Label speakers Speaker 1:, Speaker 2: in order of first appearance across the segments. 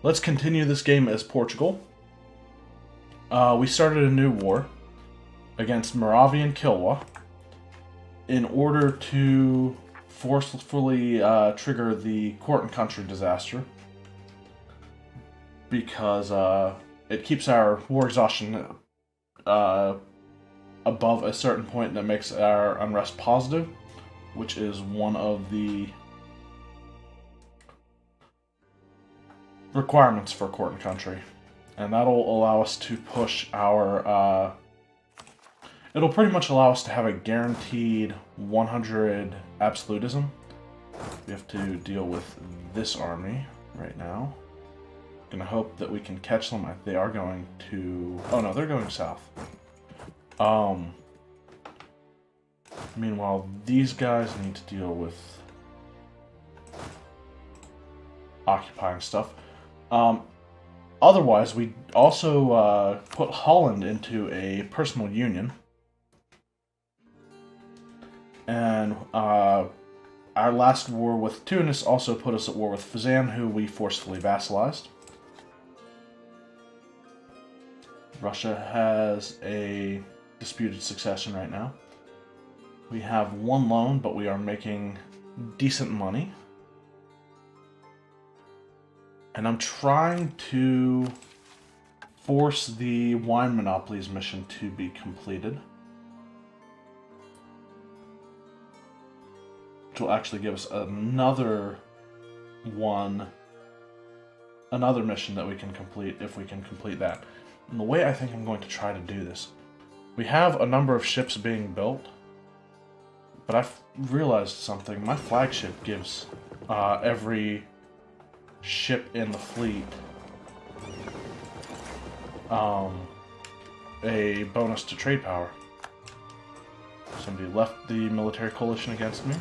Speaker 1: let's continue this game as Portugal. We started a new war against Moravian Kilwa in order to forcefully trigger the court and country disaster, because it keeps our war exhaustion above a certain point that makes our unrest positive, which is one of the requirements for court and country. And that'll allow us to push our... it'll pretty much allow us to have a guaranteed 100 absolutism. We have to deal with this army right now. Gonna hope that we can catch them. They are going to... oh no, they're going south. Meanwhile, these guys need to deal with occupying stuff. Otherwise, we also put Holland into a personal union. And our last war with Tunis also put us at war with Fezzan, who we forcefully vassalized. Russia has a disputed succession right now. We have one loan, but we are making decent money. And I'm trying to force the wine monopolies mission to be completed, which will actually give us another mission that we can complete if we can complete that. And the way I think I'm going to try to do this, we have a number of ships being built, but I've realized something. My flagship gives every ship in the fleet a bonus to trade power. Somebody left the military coalition against me.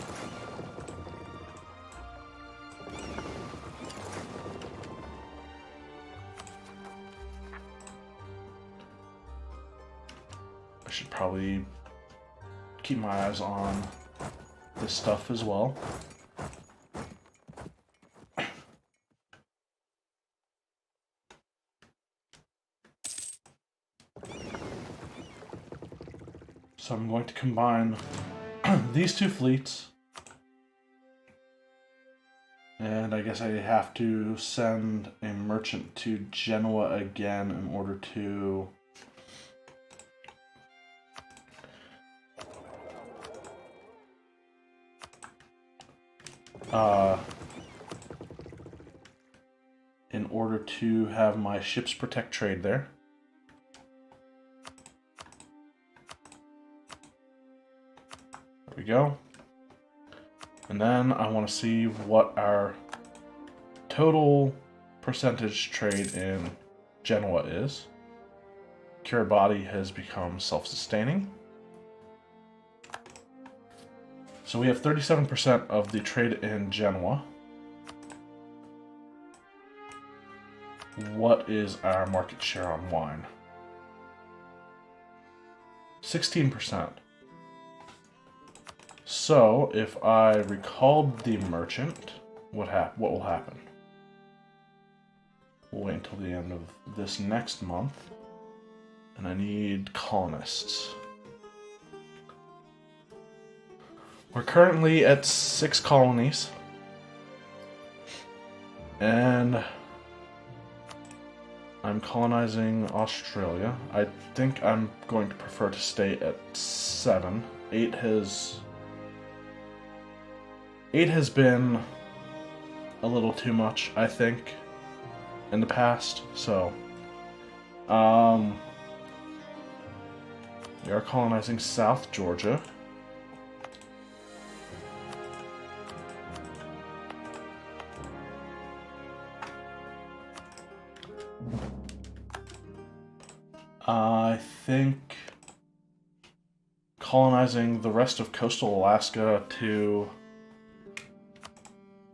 Speaker 1: I should probably keep my eyes on this stuff as well. So I'm going to combine these two fleets, and I guess I have to send a merchant to Genoa again in order to have my ships protect trade there. There we go. And then I want to see what our total percentage trade in Genoa is. Kiribati has become self-sustaining. So we have 37% of the trade in Genoa. What is our market share on wine? 16%. So, if I recalled the merchant, what will happen? We'll wait until the end of this next month. And I need colonists. We're currently at 6 colonies. And I'm colonizing Australia. I think I'm going to prefer to stay at 7. 8 has been a little too much, I think, in the past, so we are colonizing South Georgia. I think colonizing the rest of coastal Alaska to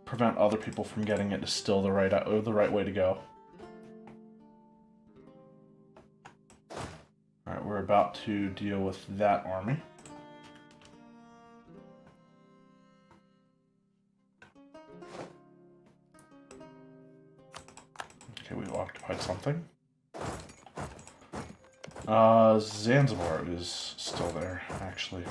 Speaker 1: prevent other people from getting it is still the right way to go. Alright, we're about to deal with that army. Okay, we've occupied something. Zanzibar is still there, actually.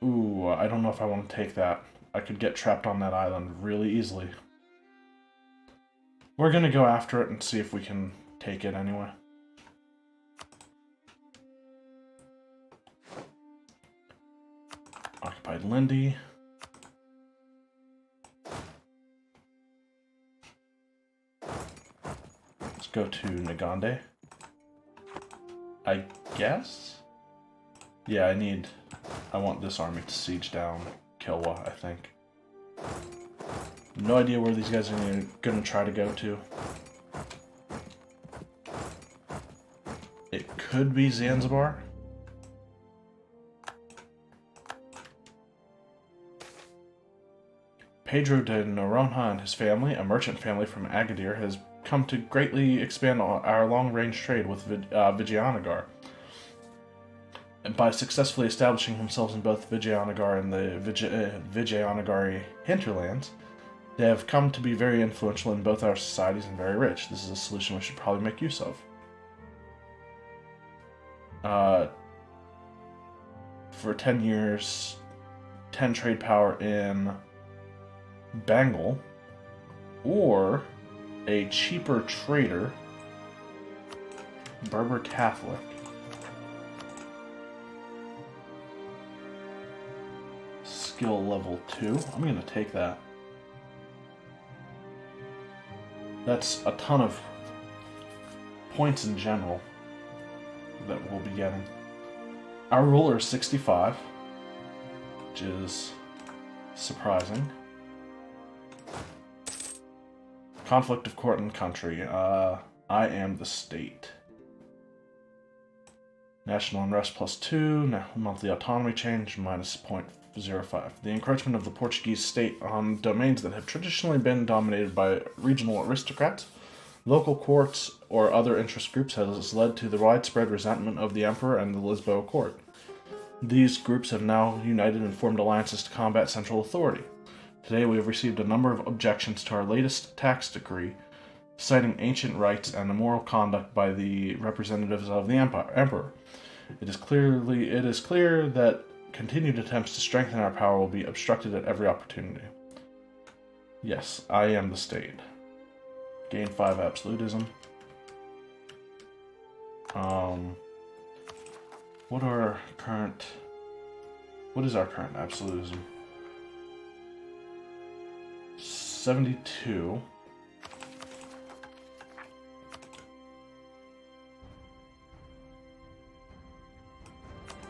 Speaker 1: Ooh, I don't know if I want to take that. I could get trapped on that island really easily. We're gonna go after it and see if we can take it anyway. Occupied Lindy. Let's go to Nagande. I guess? Yeah, I want this army to siege down Kilwa, I think. No idea where these guys are gonna try to go to. It could be Zanzibar. Pedro de Noronha and his family, a merchant family from Agadir, has come to greatly expand our long-range trade with Vijayanagar. And by successfully establishing themselves in both Vijayanagar and the Vijayanagari hinterlands, they have come to be very influential in both our societies and very rich. This is a solution we should probably make use of. For 10 years, 10 trade power in Bengal, or a cheaper trader, Berber Catholic. Skill level 2. I'm going to take that. That's a ton of points in general that we'll be getting. Our ruler is 65, which is surprising. Conflict of court and country. I am the state. National unrest +2. Monthly autonomy change -0.05. The encroachment of the Portuguese state on domains that have traditionally been dominated by regional aristocrats, local courts, or other interest groups has led to the widespread resentment of the emperor and the Lisboa court. These groups have now united and formed alliances to combat central authority. Today we have received a number of objections to our latest tax decree, citing ancient rights and immoral conduct by the representatives of the emperor. It is clear that continued attempts to strengthen our power will be obstructed at every opportunity. Yes, I am the state. Gain 5 absolutism. What is our current absolutism? 72.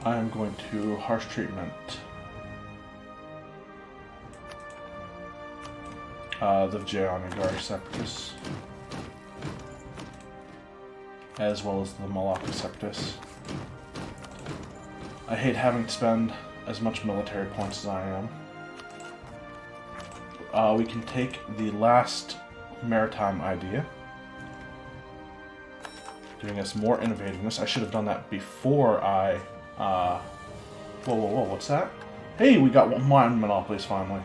Speaker 1: I am going to harsh treatment. The Vijayanagar separatists, as well as the Malacca separatists. I hate having to spend as much military points as I am. We can take the last maritime idea, giving us more innovativeness. I should have done that before I... Whoa, what's that? Hey, we got wine monopolies finally.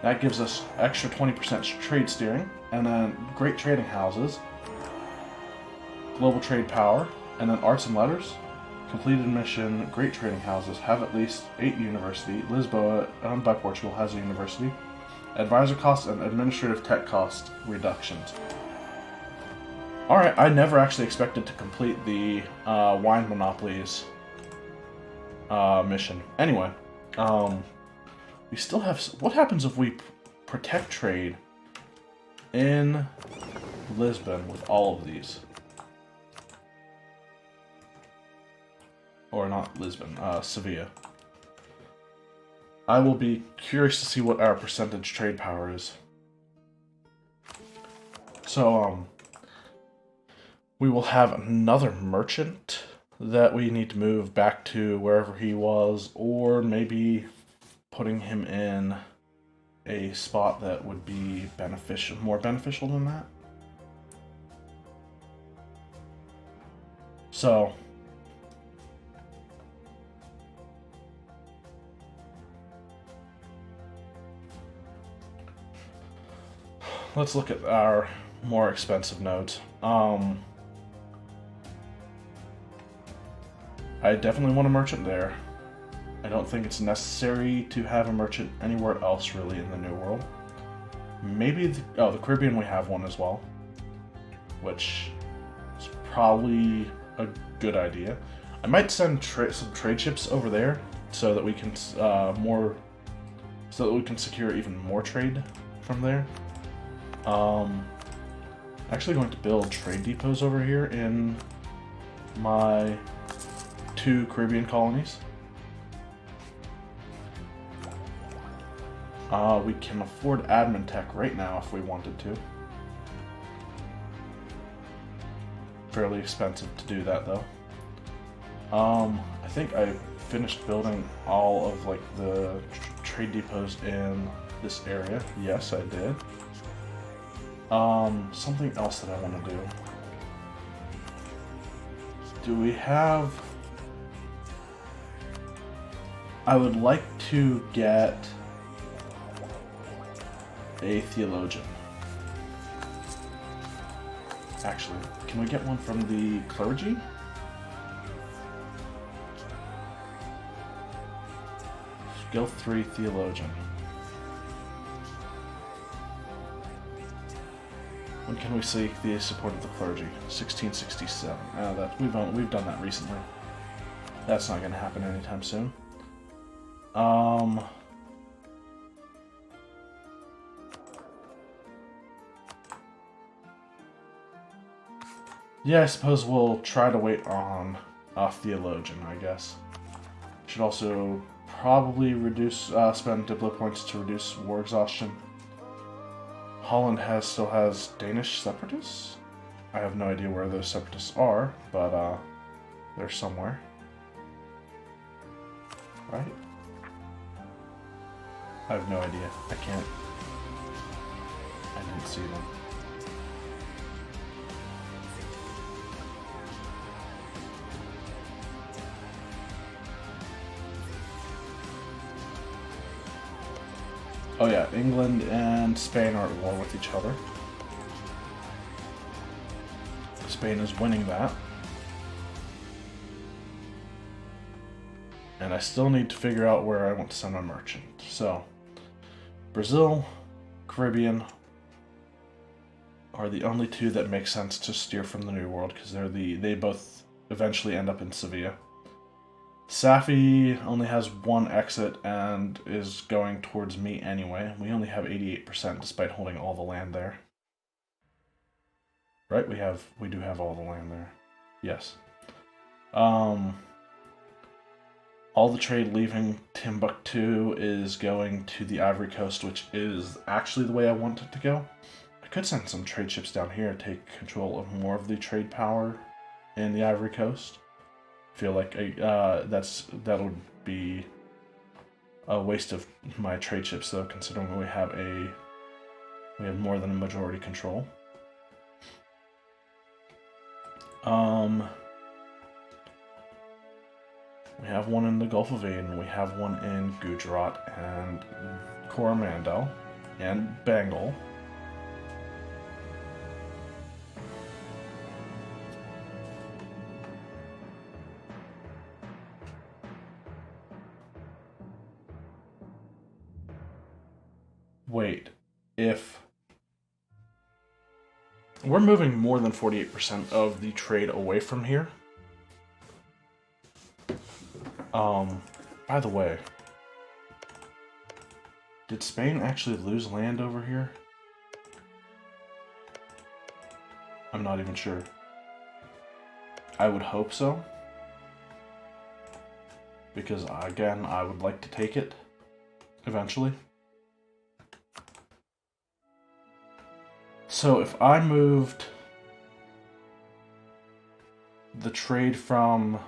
Speaker 1: That gives us extra 20% trade steering, and then great trading houses, global trade power, and then arts and letters. Completed mission, great trading houses, have at least 8 university. Lisboa, owned by Portugal, has a university. Advisor costs and administrative tech cost reductions. Alright, I never actually expected to complete the wine monopolies mission. Anyway, we still have... What happens if we protect trade in Lisbon with all of these? Or not Lisbon, Sevilla. I will be curious to see what our percentage trade power is. So, we will have another merchant that we need to move back to wherever he was, or maybe putting him in a spot that would be more beneficial than that. So, let's look at our more expensive nodes. I definitely want a merchant there. I don't think it's necessary to have a merchant anywhere else really in the New World. Maybe the Caribbean, we have one as well, which is probably a good idea. I might send some trade ships over there so that we can secure even more trade from there. Actually going to build trade depots over here in my 2 Caribbean colonies. We can afford admin tech right now if we wanted to. Fairly expensive to do that though. I think I finished building all of like the trade depots in this area. Yes, I did. Something else that I want to do. Do we have... I would like to get a theologian. Actually, can we get one from the clergy? Skill 3 theologian. When can we seek the support of the clergy? 1667. We've done that recently. That's not going to happen anytime soon. Yeah, I suppose we'll try to wait on a theologian, I guess. Should also probably spend Diplo points to reduce war exhaustion. Holland still has Danish separatists? I have no idea where those separatists are, but they're somewhere. Right? I have no idea. I didn't see them. Oh yeah, England and Spain are at war with each other. Spain is winning that. And I still need to figure out where I want to send my merchant. So, Brazil, Caribbean are the only 2 that make sense to steer from the New World because they both eventually end up in Sevilla. Safi only has 1 exit and is going towards me anyway. We only have 88% despite holding all the land there. Right? We do have all the land there. Yes. All the trade leaving Timbuktu is going to the Ivory Coast, which is actually the way I want it to go. I could send some trade ships down here to take control of more of the trade power in the Ivory Coast. Feel like that would be a waste of my trade ships though, considering we have more than a majority control. We have one in the Gulf of Aden, we have one in Gujarat and Coromandel and Bengal. Wait, if we're moving more than 48% of the trade away from here. By the way, did Spain actually lose land over here? I'm not even sure. I would hope so. Because, again, I would like to take it eventually. So if I moved the trade from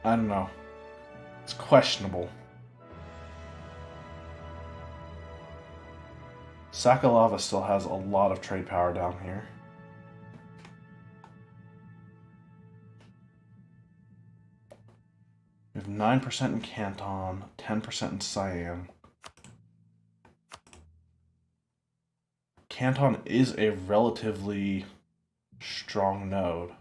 Speaker 1: I don't know. It's questionable. Sakalava still has a lot of trade power down here. We have 9% in Canton, 10% in Cyan. Canton is a relatively strong node.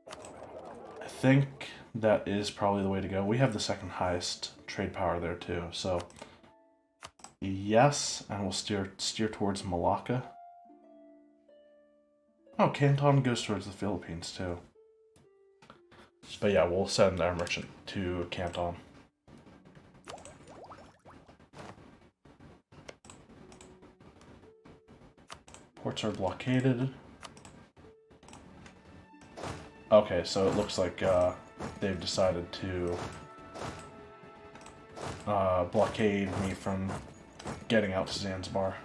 Speaker 1: I think that is probably the way to go. We have the second highest trade power there too, so yes, and we'll steer towards Malacca. Oh, Canton goes towards the Philippines too. But yeah, we'll send our merchant to Canton. Ports are blockaded. Okay, so it looks like they've decided to blockade me from getting out to Zanzibar.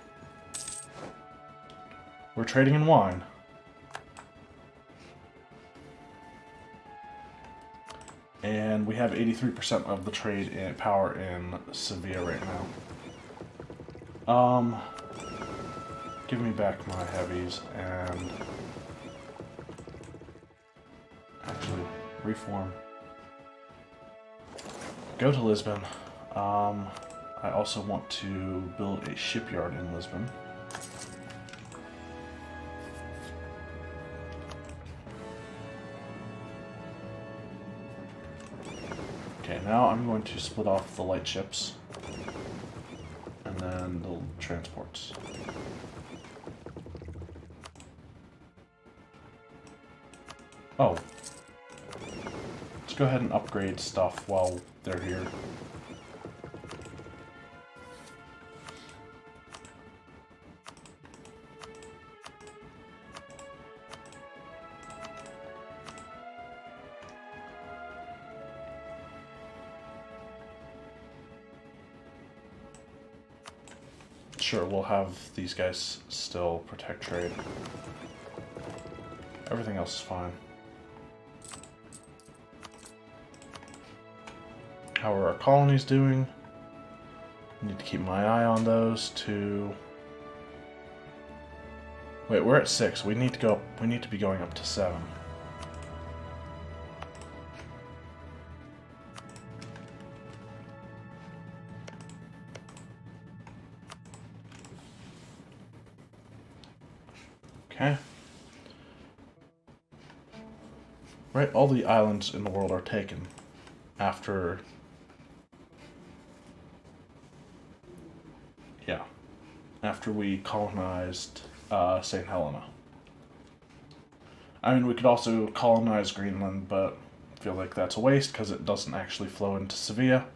Speaker 1: We're trading in wine. And we have 83% of the trade in power in Sevilla right now. Give me back my heavies and actually reform. Go to Lisbon. I also want to build a shipyard in Lisbon. Okay, now I'm going to split off the light ships and then the transports. Oh. Let's go ahead and upgrade stuff while they're here. Sure, we'll have these guys still protect trade. Everything else is fine. How are our colonies doing? I need to keep my eye on those too. Wait, we're at 6. We need to go. We need to be going up to 7. Okay. Right, all the islands in the world are taken after. Yeah, after we colonized St. Helena. I mean, we could also colonize Greenland, but I feel like that's a waste because it doesn't actually flow into Sevilla.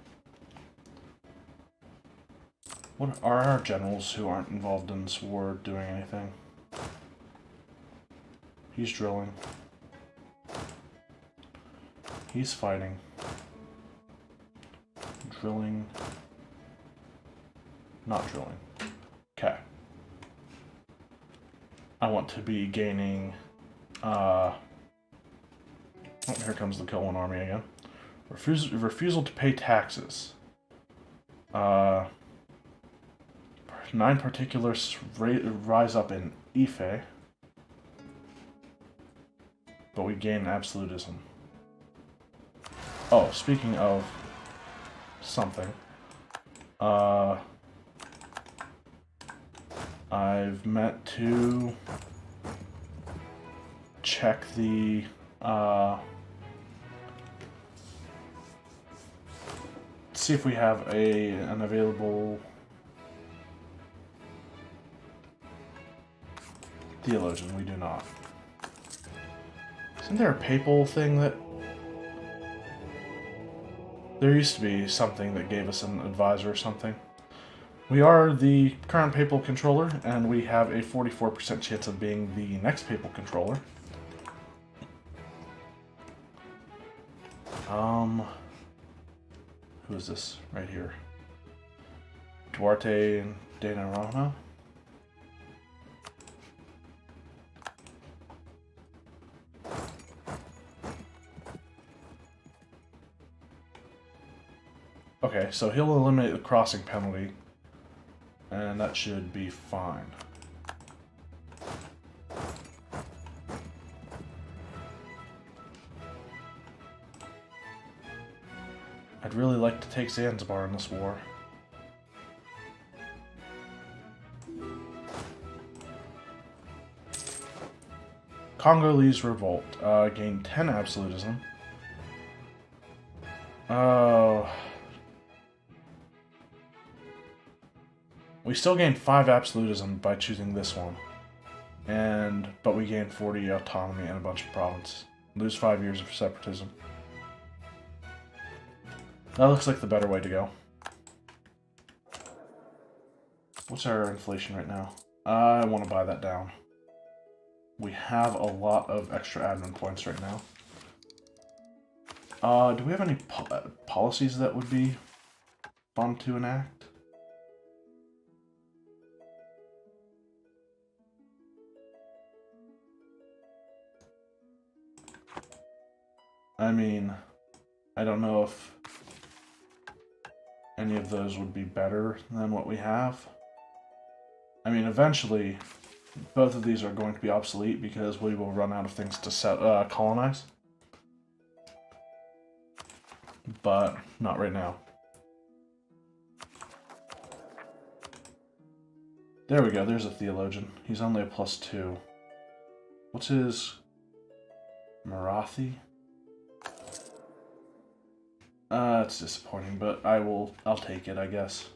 Speaker 1: What are our generals who aren't involved in this war doing anything? He's drilling. He's fighting. Drilling. Not drilling. Okay. I want to be gaining, oh, here comes the Kilwan army again. Refusal to pay taxes. 9 particulars rise up in Ife. But we gain absolutism. Oh, speaking of something. I've meant to check the see if we have an available theologian. We do not. Isn't there a papal thing that... There used to be something that gave us an advisor or something. We are the current papal controller, and we have a 44% chance of being the next papal controller. Who is this right here? Duarte de Narona? Okay, so he'll eliminate the crossing penalty, and that should be fine. I'd really like to take Zanzibar in this war. Congolese revolt. Gain 10 absolutism. We still gain 5 absolutism by choosing this one. But we gain 40 autonomy and a bunch of province. Lose 5 years of separatism. That looks like the better way to go. What's our inflation right now? I want to buy that down. We have a lot of extra admin points right now. Do we have any policies that would be fun to enact? I mean, I don't know if any of those would be better than what we have. I mean, eventually, both of these are going to be obsolete because we will run out of things to colonize. But not right now. There we go, there's a theologian. He's only a +2. What's his... Marathi? It's disappointing, but I'll take it, I guess.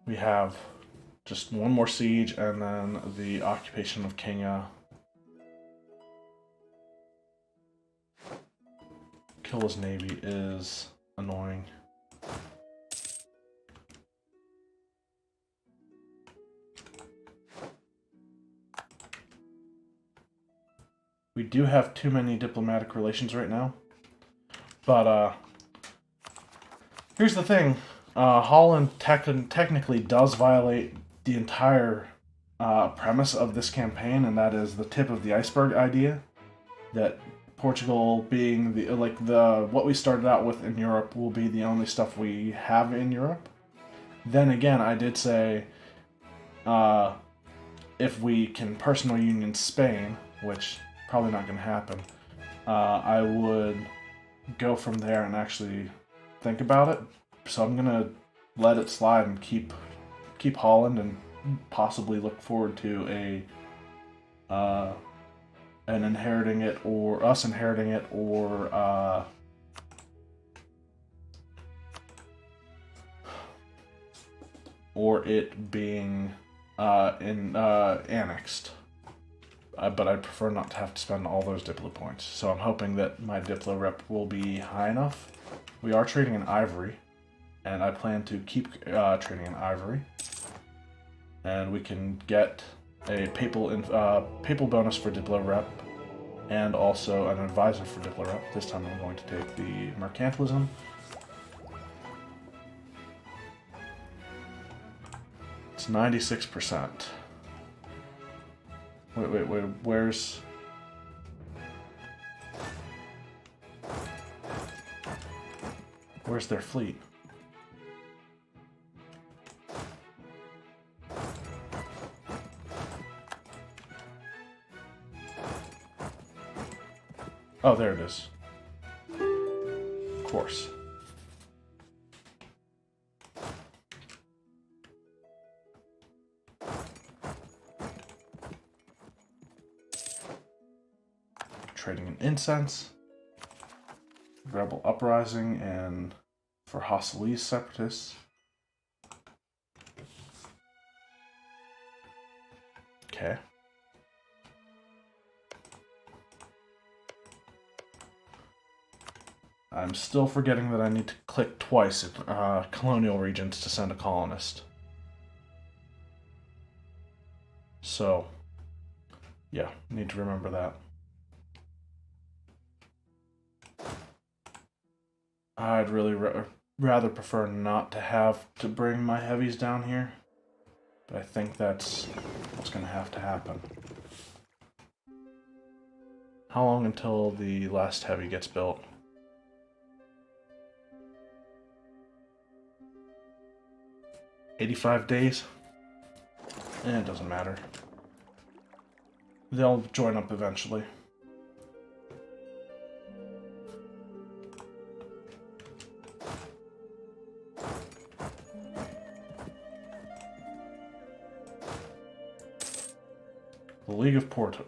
Speaker 1: We have just one more siege and then the occupation of Kenya. Kill his navy is annoying. We do have too many diplomatic relations right now. But, here's the thing. Holland technically does violate the entire premise of this campaign, and that is the tip of the iceberg idea. That Portugal being what we started out with in Europe will be the only stuff we have in Europe. Then again, I did say if we can personal union Spain, which probably not going to happen, I would go from there and actually think about it. So I'm going to let it slide and keep Holland and possibly look forward to an inheriting it, or us inheriting it, or it being annexed. But I prefer not to have to spend all those Diplo points. So I'm hoping that my Diplo rep will be high enough. We are trading in ivory, and I plan to keep trading in ivory. And we can get a papal bonus for Diplo rep, and also an advisor for Diplo rep. This time I'm going to take the mercantilism. It's 96%. Wait, where's... Where's their fleet? Oh, there it is. Of course. Trading in incense, rebel uprising, and for Hostilese separatists. Okay. I'm still forgetting that I need to click twice in colonial regions to send a colonist. So, yeah, need to remember that. I'd really rather prefer not to have to bring my heavies down here, but I think that's what's going to have to happen. How long until the last heavy gets built? 85 days? It doesn't matter. They'll join up eventually. The League of Porto.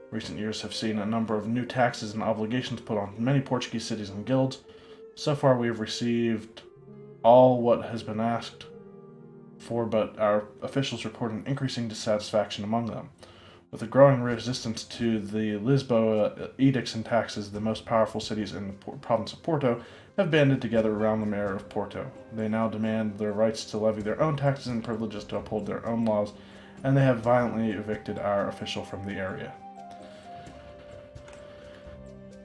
Speaker 1: Recent years have seen a number of new taxes and obligations put on many Portuguese cities and guilds. So far, we have received all what has been asked for, but our officials report an increasing dissatisfaction among them. With a growing resistance to the Lisboa edicts and taxes, the most powerful cities in the province of Porto have banded together around the mayor of Porto. They now demand their rights to levy their own taxes and privileges to uphold their own laws, and they have violently evicted our official from the area.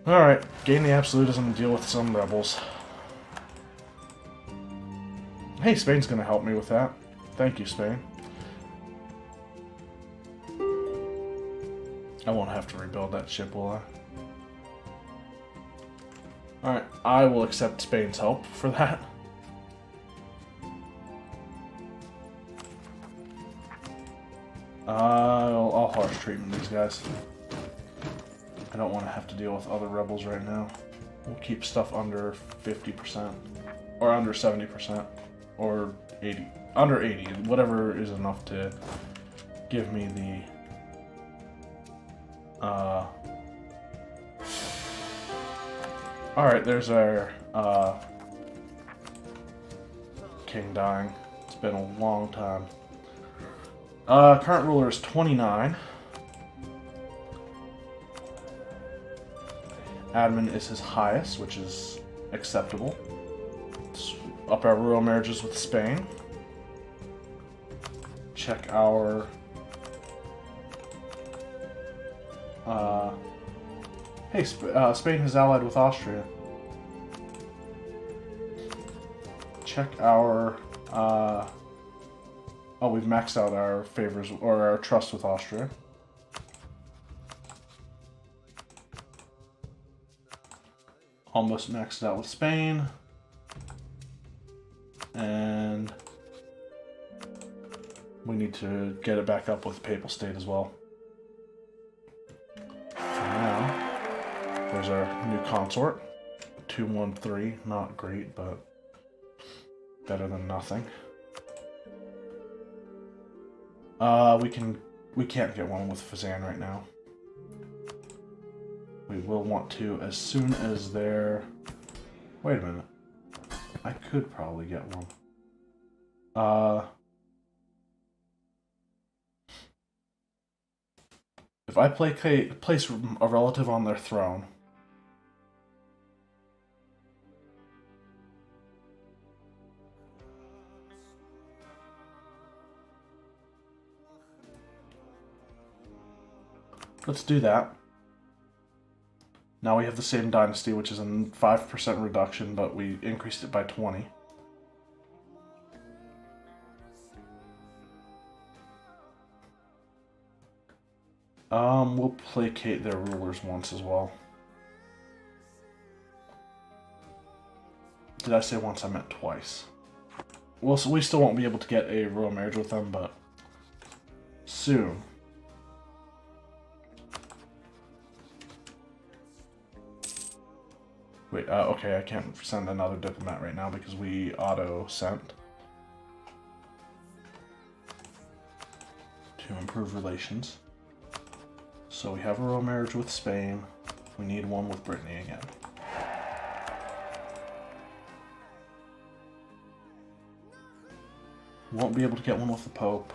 Speaker 1: Alright, gain the absolutism and deal with some rebels. Hey, Spain's gonna help me with that. Thank you, Spain. I won't have to rebuild that ship, will I? Alright, I will accept Spain's help for that. I'll harsh treatment these guys. I don't want to have to deal with other rebels right now. We'll keep stuff under 50%. Or under 70%. Or 80. Under 80. Whatever is enough to give me the... Alright, there's our king dying. It's been a long time. Current ruler is 29. Admin is his highest, which is acceptable. Let's up our royal marriages with Spain. Check our... Hey, Spain has allied with Austria. Check our... Oh, we've maxed out our favors, or our trust with Austria. Almost maxed out with Spain. And we need to get it back up with the Papal State as well. For now, there's our new consort. 213, not great, but better than nothing. We can't get one with Fazan right now. We will want to as soon as they're... Wait a minute. I could probably get one. If I place a relative on their throne... Let's do that. Now we have the same dynasty, which is a 5% reduction, but we increased it by 20. We'll placate their rulers once as well. Did I say once? I meant twice. Well, so we still won't be able to get a royal marriage with them, but soon. Wait, okay, I can't send another diplomat right now because we auto-sent. To improve relations. So we have a royal marriage with Spain. We need one with Brittany again. Won't be able to get one with the Pope.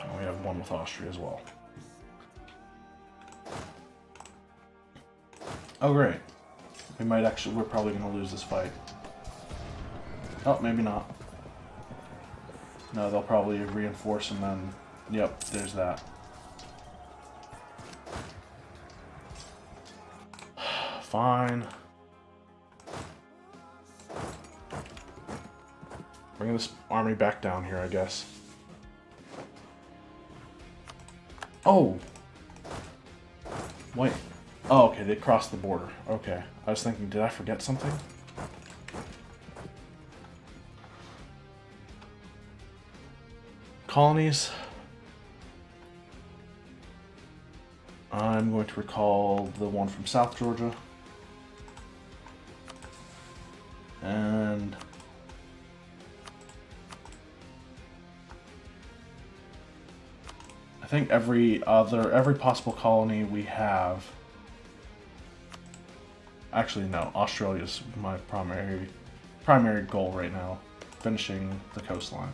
Speaker 1: And we have one with Austria as well. Oh great. We might actually, we're probably going to lose this fight. Oh, maybe not. No, they'll probably reinforce and then, yep, there's that. Fine. Bring this army back down here, I guess. Oh! Wait. Oh, okay, they crossed the border. Okay. I was thinking, did I forget something? Colonies. I'm going to recall the one from South Georgia. And I think every possible colony we have. Actually, no. Australia's my primary goal right now, finishing the coastline.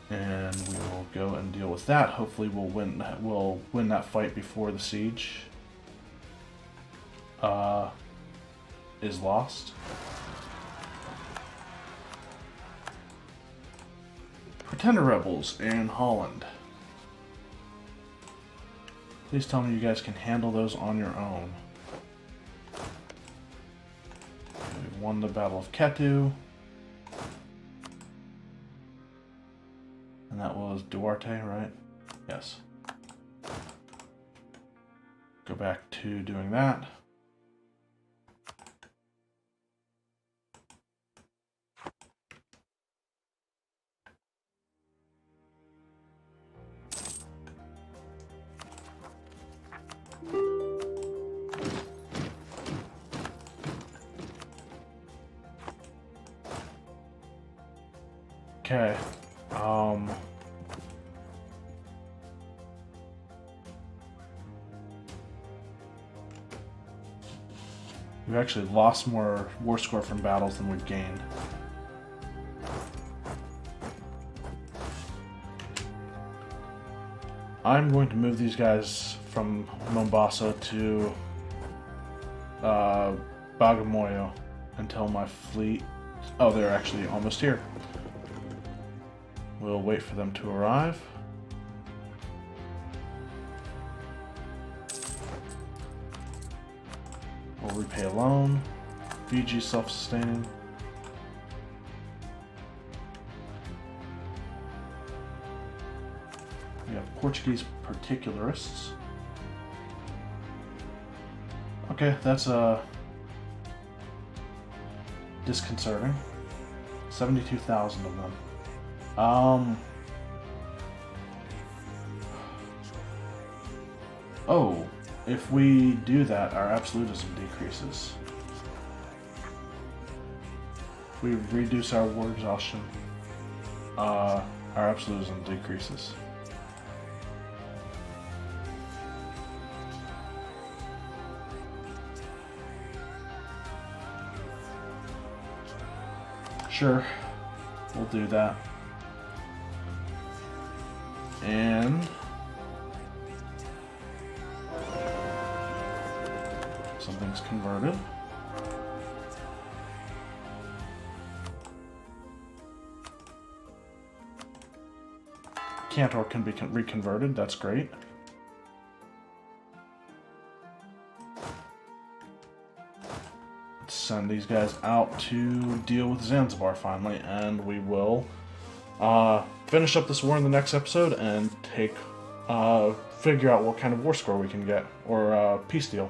Speaker 1: And we will go and deal with that. Hopefully, we'll win that fight before the siege is lost. Pretender rebels in Holland. Please tell me you guys can handle those on your own. We won the Battle of Ketu. And that was Duarte, right? Yes. Go back to doing that. Okay. We've actually lost more war score from battles than we've gained. I'm going to move these guys from Mombasa to Bagamoyo until my fleet... Oh, they're actually almost here. We'll wait for them to arrive. We'll repay a loan. Fiji self-sustaining. We have Portuguese particularists. Okay, that's disconcerting. 72,000 of them. Oh, if we do that, our absolutism decreases. If we reduce our war exhaustion, our absolutism decreases. Sure, we'll do that. And something's converted. Cantor can be reconverted, that's great. Let's send these guys out to deal with Zanzibar finally, and we will finish up this war in the next episode and figure out what kind of war score we can get, or peace deal.